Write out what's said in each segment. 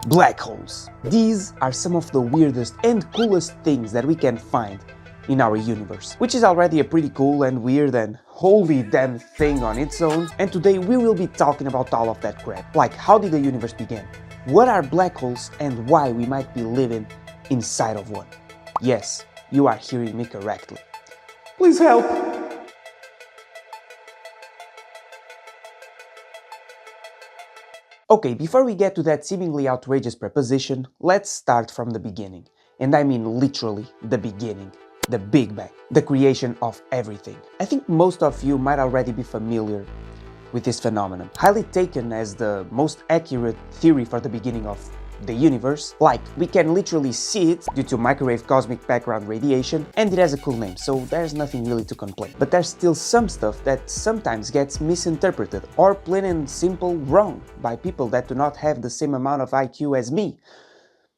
Black holes. These are some of the weirdest and coolest things that we can find in our universe, which is already a pretty cool and weird and holy damn thing on its own. And today we will be talking about all of that crap, like how did the universe begin, what are black holes, and why we might be living inside of one. Yes, you are hearing me correctly. Please help! Okay, before we get to that seemingly outrageous proposition, let's start from the beginning. And I mean literally the beginning. The Big Bang. The creation of everything. I think most of you might already be familiar with this phenomenon. Highly taken as the most accurate theory for the beginning of the universe. Like, we can literally see it due to microwave cosmic background radiation, and it has a cool name, so there's nothing really to complain. But there's still some stuff that sometimes gets misinterpreted or plain and simple wrong by people that do not have the same amount of IQ as me.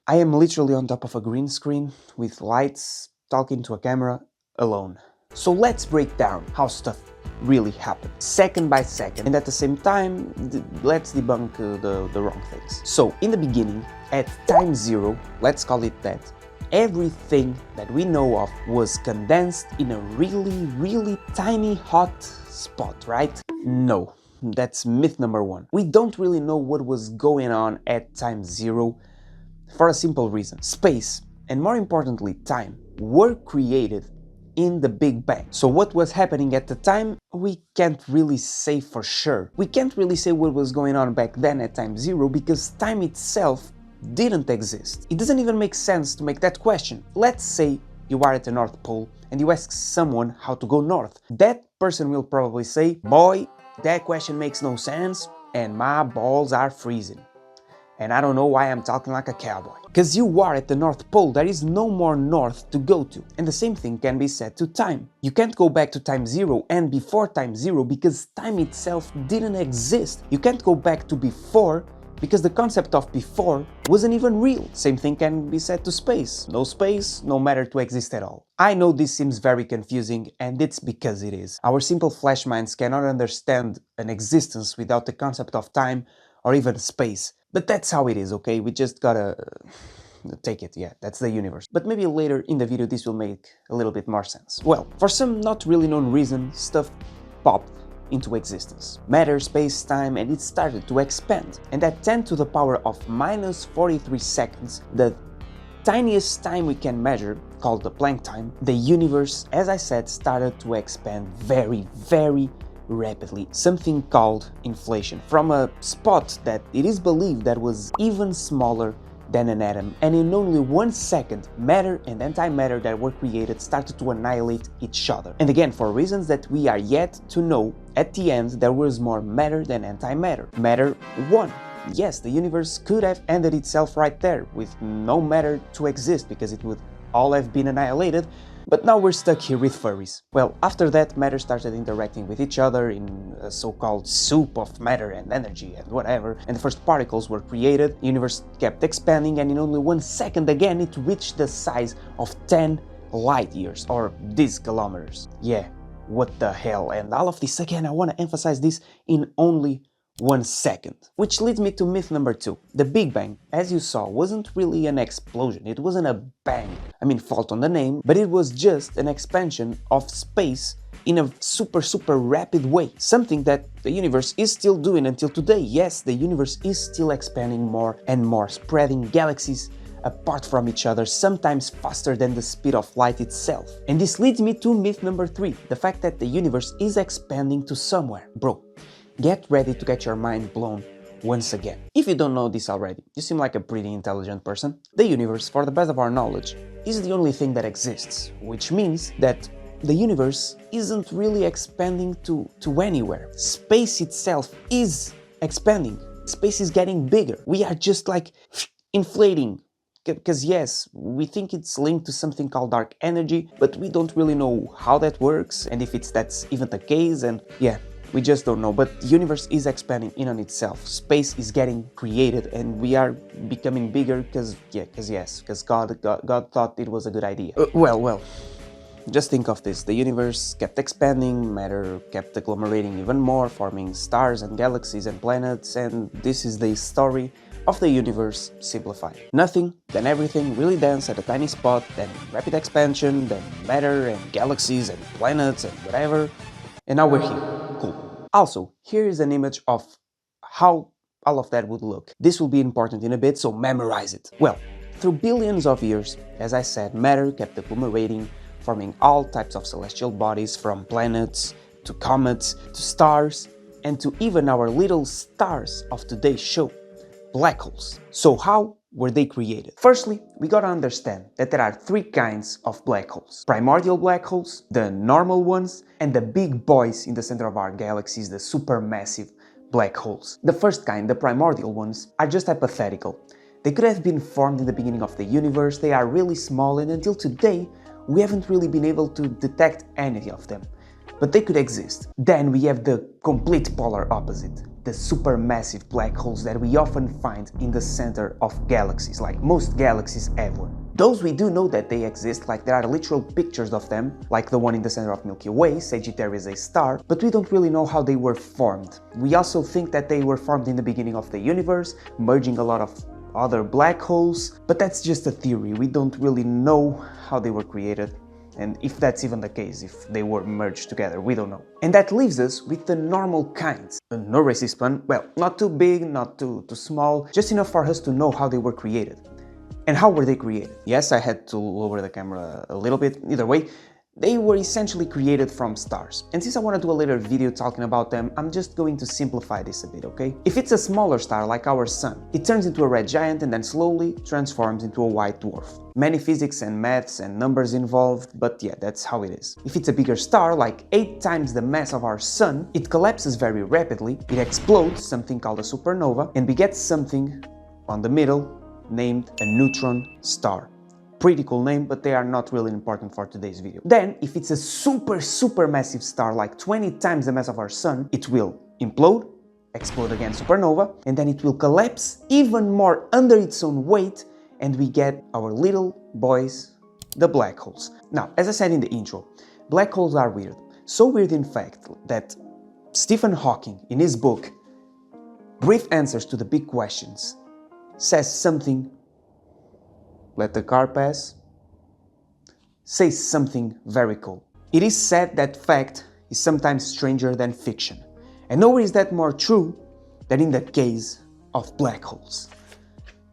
I am literally on top of a green screen with lights, talking to a camera, alone. So let's break down how stuff really happened, second by second, and at the same time, let's debunk the wrong things. So, in the beginning, at time zero, let's call it that, everything that we know of was condensed in a really tiny hot spot, right? No, that's myth number one. We don't really know what was going on at time zero for a simple reason. Space, and more importantly time, were created in the Big Bang. So what was happening at the time, we can't really say for sure. We can't really say what was going on back then at time zero because time itself didn't exist. It doesn't even make sense to make that question. Let's say you are at the North Pole and you ask someone how to go north. That person will probably say, "Boy, that question makes no sense and my balls are freezing. And I don't know why I'm talking like a cowboy." Because you are at the North Pole, there is no more north to go to. And the same thing can be said to time. You can't go back to time zero and before time zero because time itself didn't exist. You can't go back to before because the concept of before wasn't even real. Same thing can be said to space. No space, no matter to exist at all. I know this seems very confusing, and it's because it is. Our simple flesh minds cannot understand an existence without the concept of time or even space. But that's how it is, okay? We just gotta take it, yeah, that's the universe. But maybe later in the video this will make a little bit more sense. Well, for some not really known reason, stuff popped into existence. Matter, space, time, and it started to expand. And at 10 to the power of minus 43 seconds, the tiniest time we can measure, called the Planck time, the universe, as I said, started to expand very rapidly, something called inflation, from a spot that it is believed that was even smaller than an atom, and in only 1 second, matter and antimatter that were created started to annihilate each other. And again, for reasons that we are yet to know, at the end there was more matter than antimatter. Matter won. Yes, the universe could have ended itself right there, with no matter to exist, because it would all have been annihilated. But now we're stuck here with furries. Well, after that, matter started interacting with each other in a so-called soup of matter and energy and whatever, and the first particles were created, the universe kept expanding, and in only 1 second again it reached the size of 10 light years, or these kilometers. Yeah, what the hell, and all of this again, I want to emphasize this, in only 1 second. Which leads me to myth number 2. The Big Bang, as you saw, wasn't really an explosion, it wasn't a bang. I mean, fault on the name, but it was just an expansion of space in a super rapid way. Something that the universe is still doing until today. Yes, the universe is still expanding more and more, spreading galaxies apart from each other, sometimes faster than the speed of light itself. And this leads me to myth number 3, the fact that the universe is expanding to somewhere. Bro, get ready to get your mind blown once again. If you don't know this already, you seem like a pretty intelligent person. The universe, for the best of our knowledge, is the only thing that exists, which means that the universe isn't really expanding to anywhere. Space itself is expanding. Space is getting bigger. We are just like inflating. Because yes, we think it's linked to something called dark energy, but we don't really know how that works and if that's even the case, and yeah, we just don't know. But the universe is expanding in on itself. Space is getting created and we are becoming bigger because God thought it was a good idea. Well, just think of this. The universe kept expanding, matter kept agglomerating even more, forming stars and galaxies and planets, and this is the story of the universe simplified. Nothing, then everything, really dense at a tiny spot, then rapid expansion, then matter and galaxies and planets and whatever. And now we're here. Cool. Also, here is an image of how all of that would look. This will be important in a bit, so memorize it. Well, through billions of years, as I said, matter kept accumulating, forming all types of celestial bodies, from planets to comets to stars, and to even our little stars of today's show, black holes. So how were they created? Firstly, we gotta understand that there are three kinds of black holes. Primordial black holes, the normal ones, and the big boys in the center of our galaxies, the supermassive black holes. The first kind, the primordial ones, are just hypothetical. They could have been formed in the beginning of the universe, they are really small, and until today, we haven't really been able to detect any of them. But they could exist. Then we have the complete polar opposite, the supermassive black holes that we often find in the center of galaxies, like most galaxies have one. Those we do know that they exist, like there are literal pictures of them, like the one in the center of Milky Way, Sagittarius is a star, but we don't really know how they were formed. We also think that they were formed in the beginning of the universe, merging a lot of other black holes, but that's just a theory. We don't really know how they were created. And if that's even the case, if they were merged together, we don't know. And that leaves us with the normal kinds. No racist pun, well, not too big, not too small, just enough for us to know how they were created. And how were they created? Yes, I had to lower the camera a little bit, either way. They were essentially created from stars. And since I want to do a later video talking about them, I'm just going to simplify this a bit, okay? If it's a smaller star like our sun, it turns into a red giant and then slowly transforms into a white dwarf. Many physics and maths and numbers involved, but yeah, that's how it is. If it's a bigger star, like 8 times the mass of our sun, it collapses very rapidly, it explodes, something called a supernova, and begets something on the middle named a neutron star. Pretty cool name, but they are not really important for today's video. Then, if it's a super massive star, like 20 times the mass of our sun, it will implode, explode again, supernova, and then it will collapse even more under its own weight, and we get our little boys, the black holes. Now, as I said in the intro, black holes are weird. So weird, in fact, that Stephen Hawking, in his book, Brief Answers to the Big Questions, says something. Let the car pass. Says something very cool. It is said that fact is sometimes stranger than fiction. And nowhere is that more true than in the case of black holes.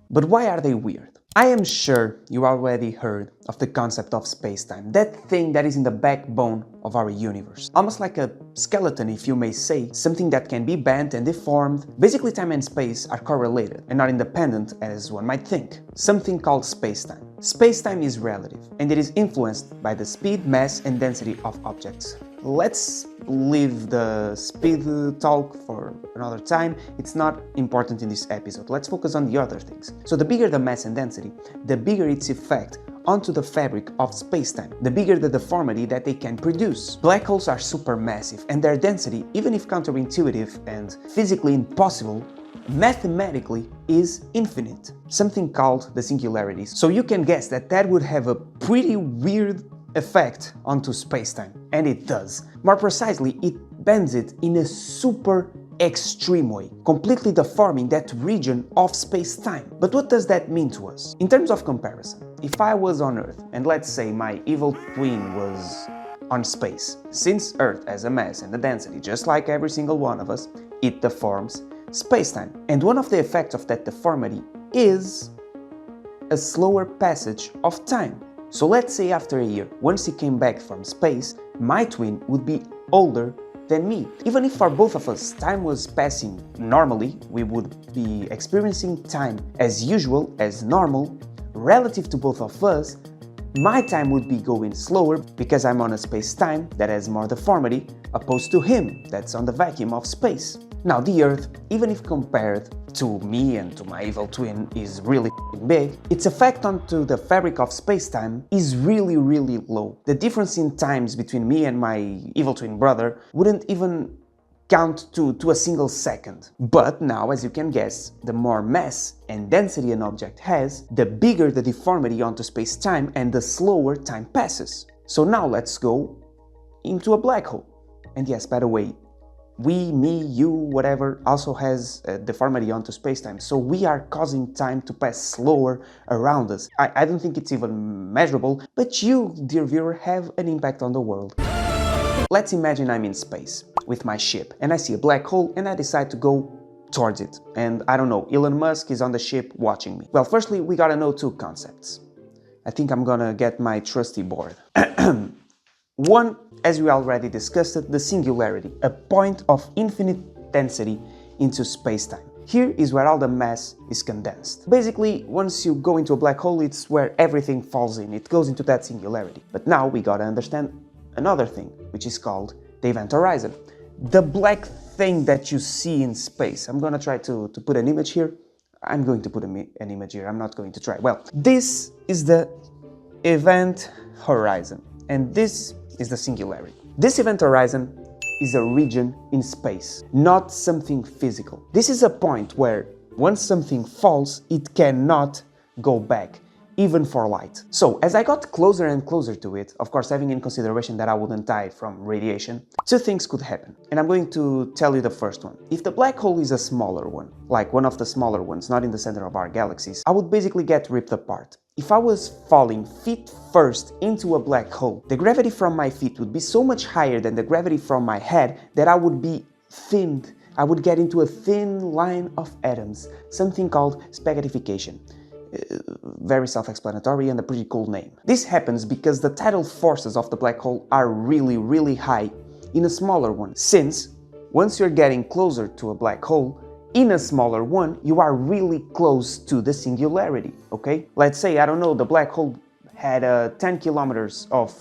But why are they weird? I am sure you already heard of the concept of spacetime, that thing that is in the backbone of our universe. Almost like a skeleton, if you may say, something that can be bent and deformed. Basically, time and space are correlated and not independent as one might think. Something called spacetime. Spacetime is relative, and it is influenced by the speed, mass, and density of objects. Let's leave the speed talk for another time. It's not important in this episode. Let's focus on the other things. So the bigger the mass and density, the bigger its effect onto the fabric of spacetime, the bigger the deformity that they can produce. Black holes are supermassive, and their density, even if counterintuitive and physically impossible, mathematically is infinite, something called the Singularities. So you can guess that that would have a pretty weird effect onto spacetime, and it does. More precisely, it bends it in a super extreme way, completely deforming that region of spacetime. But what does that mean to us? In terms of comparison, if I was on Earth, and let's say my evil twin was on space, since Earth has a mass and a density just like every single one of us, it deforms spacetime. And one of the effects of that deformity is a slower passage of time. So let's say after a year, once he came back from space, my twin would be older than me. Even if for both of us time was passing normally, we would be experiencing time as usual, as normal, relative to both of us, my time would be going slower because I'm on a space-time that has more deformity, opposed to him that's on the vacuum of space. Now the Earth, even if compared to me and to my evil twin, is really big, its effect onto the fabric of space-time is really low. The difference in times between me and my evil twin brother wouldn't even count to a single second. But now, as you can guess, the more mass and density an object has, the bigger the deformity onto space-time and the slower time passes. So now let's go into a black hole. And yes, by the way, we, me, you, whatever, also has a deformity onto spacetime. So we are causing time to pass slower around us. I don't think it's even measurable, but you, dear viewer, have an impact on the world. Let's imagine I'm in space with my ship and I see a black hole and I decide to go towards it. And I don't know, Elon Musk is on the ship watching me. Well, firstly, we gotta know two concepts. I think I'm gonna get my trusty board. One, as we already discussed it, the singularity, a point of infinite density into spacetime. Here is where all the mass is condensed. Basically, once you go into a black hole, it's where everything falls in. It goes into that singularity. But now we gotta understand another thing, which is called the event horizon. The black thing that you see in space. I'm gonna try to put an image here. I'm going to put an image here. I'm not going to try. Well, this is the event horizon, and this is the singularity. This event horizon is a region in space, not something physical. This is a point where once something falls, it cannot go back, even for light. So as I got closer and closer to it, of course having in consideration that I wouldn't die from radiation, two things could happen. And I'm going to tell you the first one. If the black hole is a smaller one, like one of the smaller ones, not in the center of our galaxies, I would basically get ripped apart. If I was falling feet first into a black hole, the gravity from my feet would be so much higher than the gravity from my head that I would be thinned. I would get into a thin line of atoms, something called spaghettification. Very self-explanatory and a pretty cool name. This happens because the tidal forces of the black hole are really high in a smaller one, since once you're getting closer to a black hole, in a smaller one, you are really close to the singularity, okay? Let's say, I don't know, the black hole had 10 kilometers of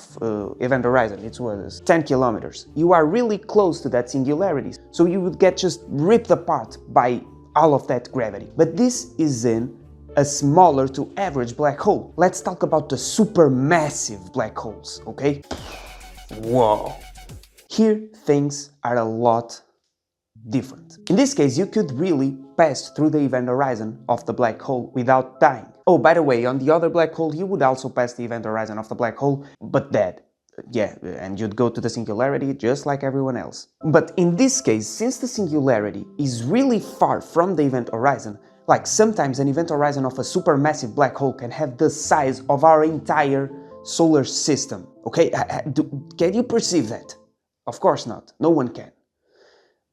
event horizon. It was 10 kilometers. You are really close to that singularity, so you would get just ripped apart by all of that gravity. But this is in a smaller to average black hole. Let's talk about the supermassive black holes, okay? Whoa! Here things are a lot different. In this case, you could really pass through the event horizon of the black hole without dying. Oh, by the way, on the other black hole, you would also pass the event horizon of the black hole, but dead. Yeah, and you'd go to the singularity just like everyone else. But in this case, since the singularity is really far from the event horizon, like sometimes an event horizon of a supermassive black hole can have the size of our entire solar system. Okay, can you perceive that? Of course not, no one can.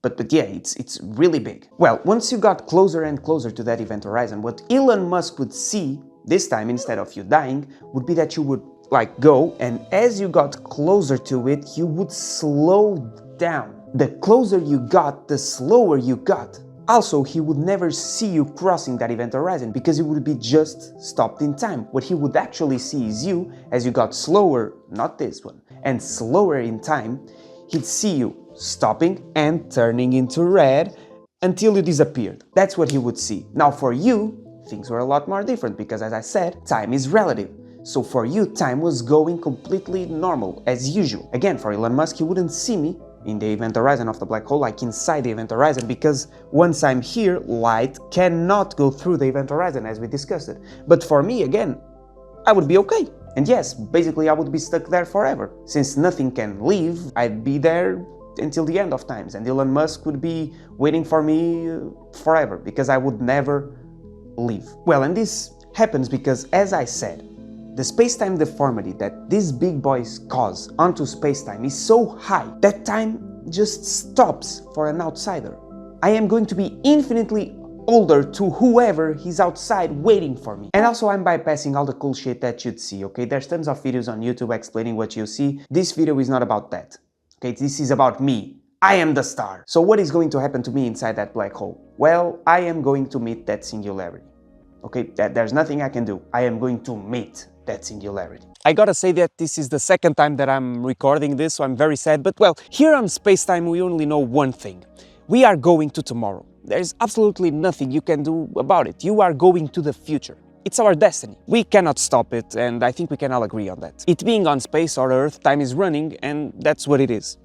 But yeah, it's really big. Well, once you got closer and closer to that event horizon, what Elon Musk would see, this time instead of you dying, would be that you would like go, and as you got closer to it, you would slow down. The closer you got, the slower you got. Also, he would never see you crossing that event horizon because you would be just stopped in time. What he would actually see is you, as you got slower, not this one, and slower in time, he'd see you stopping and turning into red until you disappeared. That's what he would see. Now for you, things were a lot more different because, as I said, time is relative. So for you, time was going completely normal, as usual. Again, for Elon Musk, he wouldn't see me in the event horizon of the black hole, like inside the event horizon, because once I'm here, light cannot go through the event horizon, as we discussed it. But for me, again, I would be okay. And yes, basically I would be stuck there forever. Since nothing can leave, I'd be there until the end of times, and Elon Musk would be waiting for me forever, because I would never leave. Well, and this happens because, as I said, the space-time deformity that these big boys cause onto space-time is so high that time just stops for an outsider. I am going to be infinitely older to whoever is outside waiting for me. And also I'm bypassing all the cool shit that you'd see, okay? There's tons of videos on YouTube explaining what you see. This video is not about that, okay? This is about me. I am the star. So what is going to happen to me inside that black hole? Well, I am going to meet that singularity. Okay, there's nothing I can do. I am going to meet that singularity. I gotta say that this is the second time that I'm recording this, so I'm very sad. But well, here on Spacetime we only know one thing. We are going to tomorrow. There's absolutely nothing you can do about it. You are going to the future. It's our destiny. We cannot stop it, and I think we can all agree on that. It being on space or Earth, time is running, and that's what it is.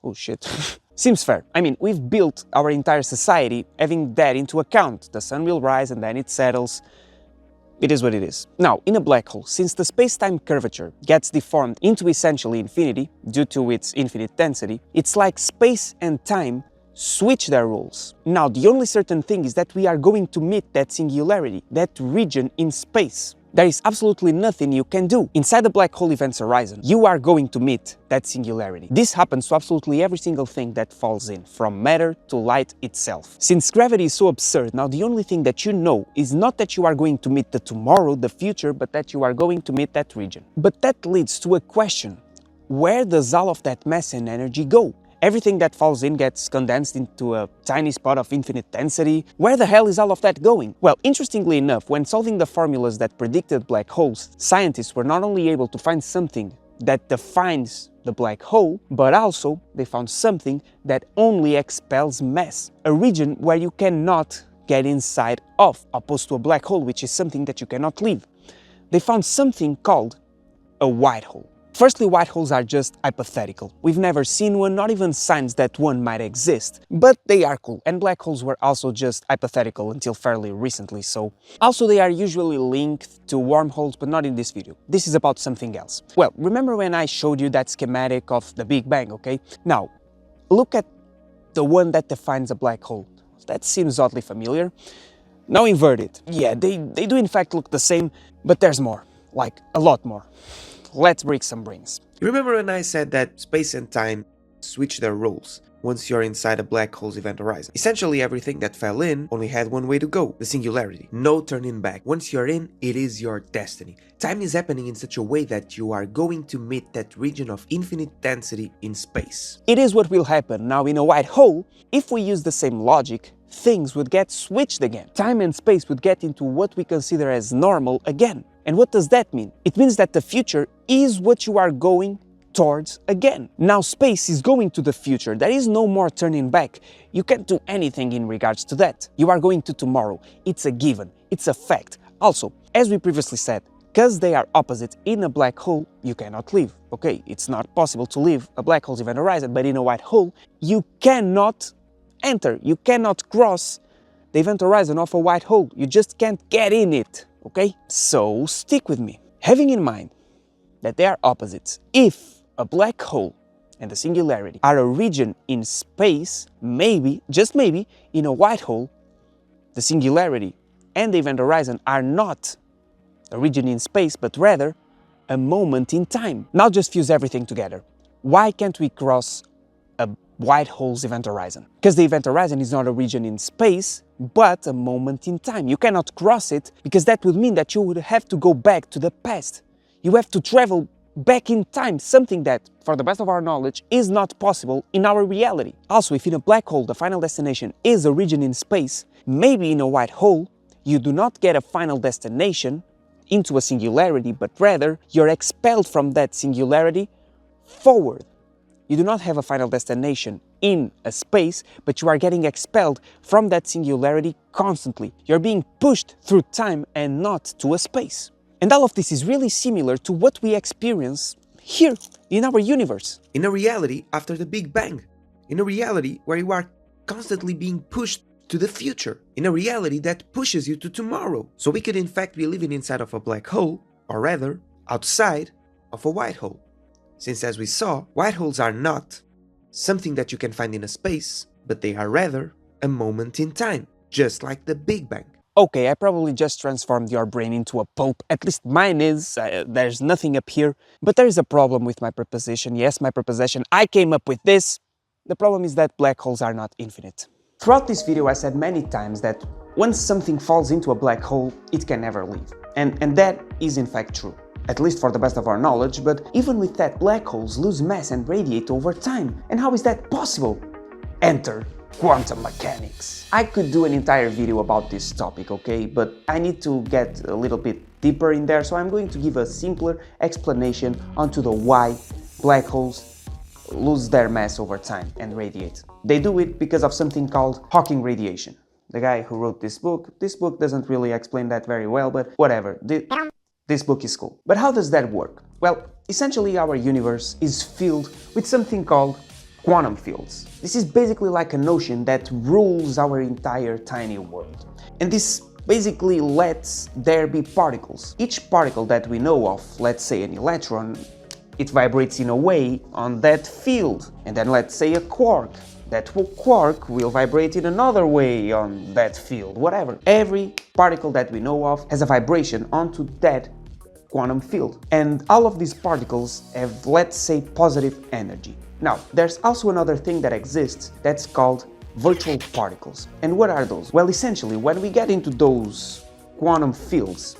Oh shit. Seems fair. I mean, we've built our entire society having that into account. The sun will rise and then it settles. it is what it is. Now, in a black hole, since the space-time curvature gets deformed into essentially infinity due to its infinite density, it's like space and time switch their roles. Now, the only certain thing is that we are going to meet that singularity, that region in space. There is absolutely nothing you can do. Inside the black hole event's horizon, you are going to meet that singularity. This happens to absolutely every single thing that falls in, from matter to light itself. Since gravity is so absurd, now the only thing that you know is not that you are going to meet the tomorrow, the future, but that you are going to meet that region. But that leads to a question. Where does all of that mass and energy go? Everything that falls in gets condensed into a tiny spot of infinite density. Where the hell is all of that going? Well, interestingly enough, when solving the formulas that predicted black holes, scientists were not only able to find something that defines the black hole, but also they found something that only expels mass, a region where you cannot get inside of, opposed to a black hole, which is something that you cannot leave. They found something called a white hole. Firstly, white holes are just hypothetical. We've never seen one, not even signs that one might exist, but they are cool. And black holes were also just hypothetical until fairly recently, so... Also, they are usually linked to wormholes, but not in this video. This is about something else. Well, remember when I showed you that schematic of the Big Bang, okay? Now, look at the one that defines a black hole. That seems oddly familiar. Now invert it. Yeah, they do in fact look the same, but there's more. Like, a lot more. Let's break some brains. You remember when I said that space and time switch their roles once you're inside a black hole's event horizon? Essentially everything that fell in only had one way to go, the singularity. No turning back. Once you're in, it is your destiny. Time is happening in such a way that you are going to meet that region of infinite density in space. It is what will happen. Now, in a white hole, if we use the same logic, things would get switched again. Time and space would get into what we consider as normal again. And what does that mean? It means that the future is what you are going towards again. Now space is going to the future. There is no more turning back. You can't do anything in regards to that. You are going to tomorrow. It's a given. It's a fact. Also, as we previously said, because they are opposite in a black hole, you cannot leave. Okay, it's not possible to leave a black hole's event horizon, but in a white hole, you cannot enter. You cannot cross the event horizon of a white hole. You just can't get in it. Okay? So stick with me. Having in mind that they are opposites, if a black hole and the singularity are a region in space, maybe, just maybe, in a white hole, the singularity and the event horizon are not a region in space, but rather a moment in time. Now just fuse everything together. Why can't we cross a white hole's event horizon? Because the event horizon is not a region in space, but a moment in time. You cannot cross it because that would mean that you would have to go back to the past. You have to travel back in time, something that, for the best of our knowledge, is not possible in our reality. Also, if in a black hole the final destination is a region in space, maybe in a white hole you do not get a final destination into a singularity, but rather you're expelled from that singularity forward. You do not have a final destination in a space, but you are getting expelled from that singularity constantly. You're being pushed through time and not to a space. And all of this is really similar to what we experience here in our universe. In a reality after the Big Bang. In a reality where you are constantly being pushed to the future. In a reality that pushes you to tomorrow. So we could in fact be living inside of a black hole, or rather, outside of a white hole. Since as we saw, white holes are not something that you can find in a space, but they are rather a moment in time, just like the Big Bang. Okay, I probably just transformed your brain into a pulp, at least mine is, there's nothing up here. But there is a problem with my proposition. Yes, my proposition, I came up with this. The problem is that black holes are not infinite. Throughout this video I said many times that once something falls into a black hole, it can never leave. And that is in fact true. At least for the best of our knowledge, but even with that, black holes lose mass and radiate over time. And how is that possible? Enter quantum mechanics. I could do an entire video about this topic, okay? But I need to get a little bit deeper in there, so I'm going to give a simpler explanation onto the why black holes lose their mass over time and radiate. They do it because of something called Hawking radiation. The guy who wrote this book doesn't really explain that very well, but whatever. This book is cool. But how does that work? Well, essentially our universe is filled with something called quantum fields. This is basically like an ocean that rules our entire tiny world. And this basically lets there be particles. Each particle that we know of, let's say an electron, it vibrates in a way on that field. And then let's say a quark. That quark will vibrate in another way on that field, whatever. Every particle that we know of has a vibration onto that quantum field. And all of these particles have, let's say, positive energy. Now, there's also another thing that exists that's called virtual particles. And what are those? Well, essentially, when we get into those quantum fields,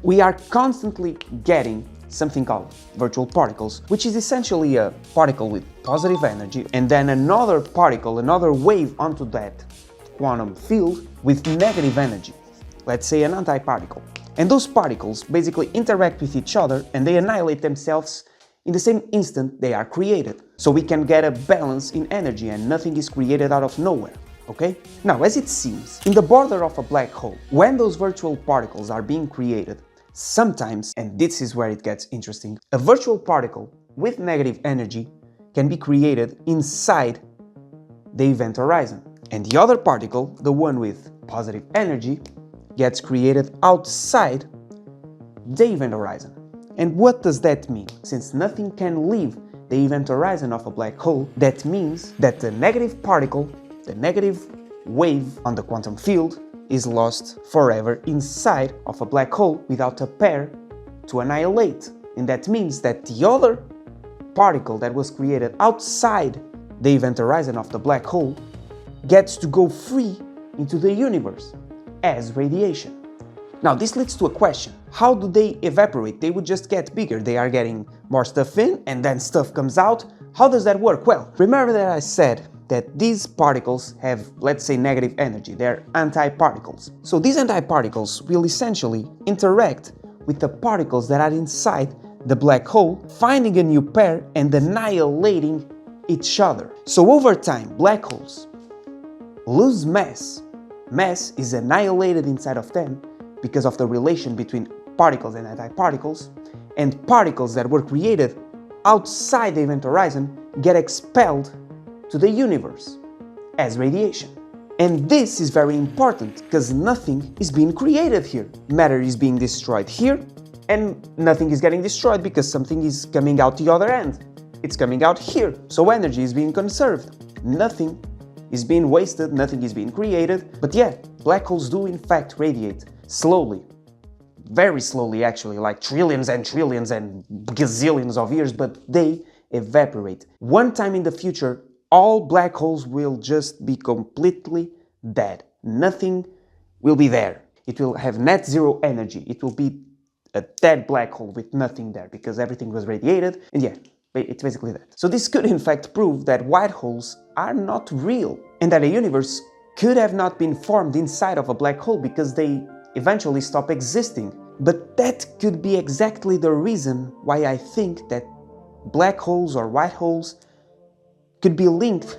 we are constantly getting something called virtual particles, which is essentially a particle with positive energy, and then another particle, another wave onto that quantum field with negative energy, let's say an antiparticle. And those particles basically interact with each other and they annihilate themselves in the same instant they are created. So we can get a balance in energy and nothing is created out of nowhere. Okay? Now, as it seems, in the border of a black hole, when those virtual particles are being created, sometimes, and this is where it gets interesting, a virtual particle with negative energy can be created inside the event horizon. And the other particle, the one with positive energy, gets created outside the event horizon. And what does that mean? Since nothing can leave the event horizon of a black hole, that means that the negative particle, the negative wave on the quantum field, is lost forever inside of a black hole without a pair to annihilate. And that means that the other particle that was created outside the event horizon of the black hole gets to go free into the universe as radiation. Now, this leads to a question. How do they evaporate? They would just get bigger. They are getting more stuff in and then stuff comes out. How does that work? Well, remember that I said that these particles have, let's say, negative energy. They're antiparticles. So these antiparticles will essentially interact with the particles that are inside the black hole, finding a new pair and annihilating each other. So over time, black holes lose mass. Mass is annihilated inside of them because of the relation between particles and antiparticles, and particles that were created outside the event horizon get expelled to the universe as radiation. And this is very important because nothing is being created here. Matter is being destroyed here and nothing is getting destroyed because something is coming out the other end. It's coming out here, so energy is being conserved. Nothing is being wasted, nothing is being created. But yeah, black holes do in fact radiate slowly. Very slowly actually, like trillions and trillions and gazillions of years, but they evaporate. One time in the future, all black holes will just be completely dead. Nothing will be there. It will have net zero energy. It will be a dead black hole with nothing there because everything was radiated. And yeah, it's basically that. So this could in fact prove that white holes are not real and that a universe could have not been formed inside of a black hole because they eventually stop existing. But that could be exactly the reason why I think that black holes or white holes could be linked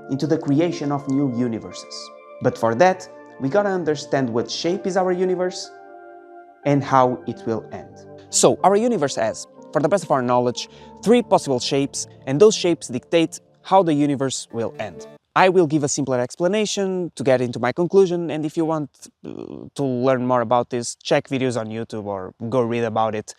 into the creation of new universes. But for that, we gotta understand what shape is our universe and how it will end. So, our universe has, for the best of our knowledge, 3 possible shapes, and those shapes dictate how the universe will end. I will give a simpler explanation to get into my conclusion, and if you want to learn more about this, check videos on YouTube or go read about it.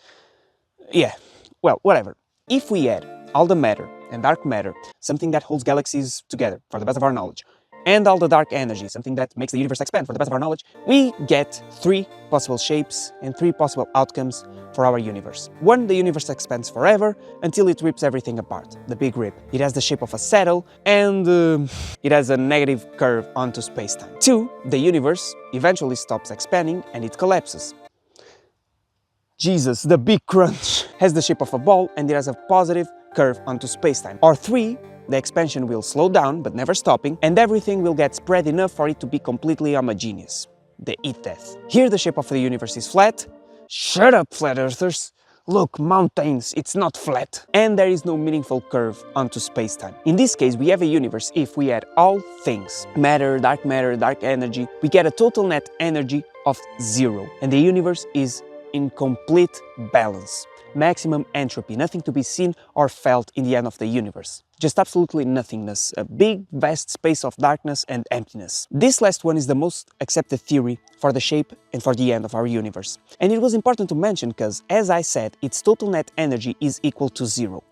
Yeah, well, whatever. If we add all the matter and dark matter, something that holds galaxies together, for the best of our knowledge, and all the dark energy, something that makes the universe expand, for the best of our knowledge, we get 3 possible shapes and 3 possible outcomes for our universe. 1, the universe expands forever until it rips everything apart, the big rip. It has the shape of a saddle and it has a negative curve onto spacetime. 2, the universe eventually stops expanding and it collapses. Jesus, the big crunch has the shape of a ball and it has a positive curve onto spacetime. Or 3, the expansion will slow down but never stopping and everything will get spread enough for it to be completely homogeneous. The heat death. Here the shape of the universe is flat. Shut up, flat earthers! Look, mountains, it's not flat. And there is no meaningful curve onto spacetime. In this case, we have a universe if we add all things, matter, dark energy, we get a total net energy of 0. And the universe is in complete balance. Maximum entropy, nothing to be seen or felt in the end of the universe. Just absolutely nothingness, a big, vast space of darkness and emptiness. This last one is the most accepted theory for the shape and for the end of our universe. And it was important to mention because, as I said, its total net energy is equal to zero.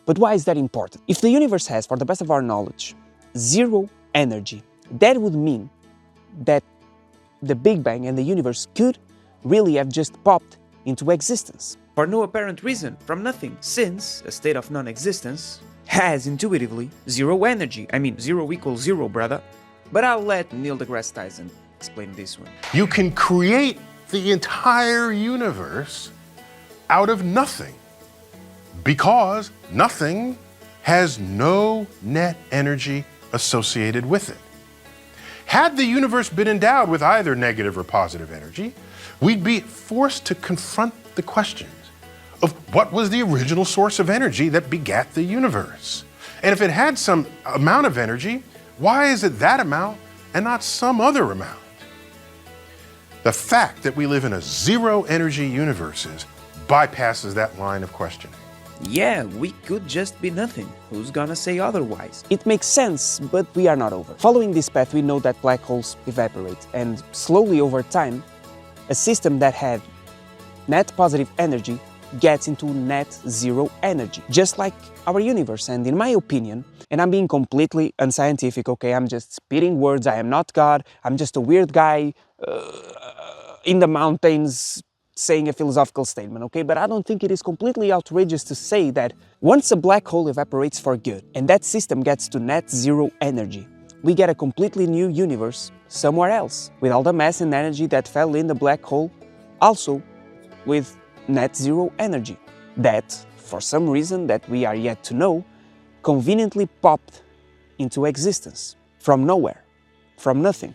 But why is that important? If the universe has, for the best of our knowledge, zero energy, that would mean that the Big Bang and the universe could really have just popped into existence. For no apparent reason, from nothing, since a state of non-existence has intuitively zero energy. I mean, zero equals zero, brother. But I'll let Neil deGrasse Tyson explain this one. You can create the entire universe out of nothing because nothing has no net energy associated with it. Had the universe been endowed with either negative or positive energy, we'd be forced to confront the questions of what was the original source of energy that begat the universe. And if it had some amount of energy, why is it that amount and not some other amount? The fact that we live in a zero energy universe bypasses that line of questioning. Yeah, we could just be nothing. Who's gonna say otherwise? It makes sense, but we are not over. Following this path, we know that black holes evaporate, and slowly over time, a system that had net positive energy gets into net zero energy, just like our universe. And in my opinion, and I'm being completely unscientific, okay, I'm just spitting words, I am not God, I'm just a weird guy in the mountains saying a philosophical statement, okay? But I don't think it is completely outrageous to say that once a black hole evaporates for good and that system gets to net zero energy, we get a completely new universe somewhere else, with all the mass and energy that fell in the black hole, also with net zero energy, that, for some reason that we are yet to know, conveniently popped into existence, from nowhere, from nothing,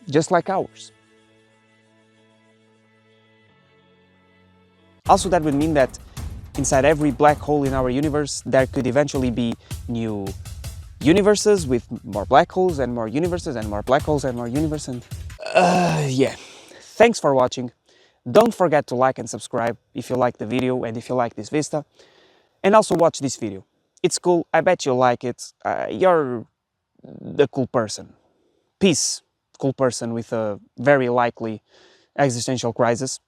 just like ours. Also, that would mean that inside every black hole in our universe, there could eventually be new universes with more black holes and more universes and more black holes and more universes. And yeah. Thanks for watching. Don't forget to like and subscribe if you like the video and if you like this vista. And also watch this video. It's cool. I bet you'll like it. You're the cool person. Peace, cool person with a very likely existential crisis.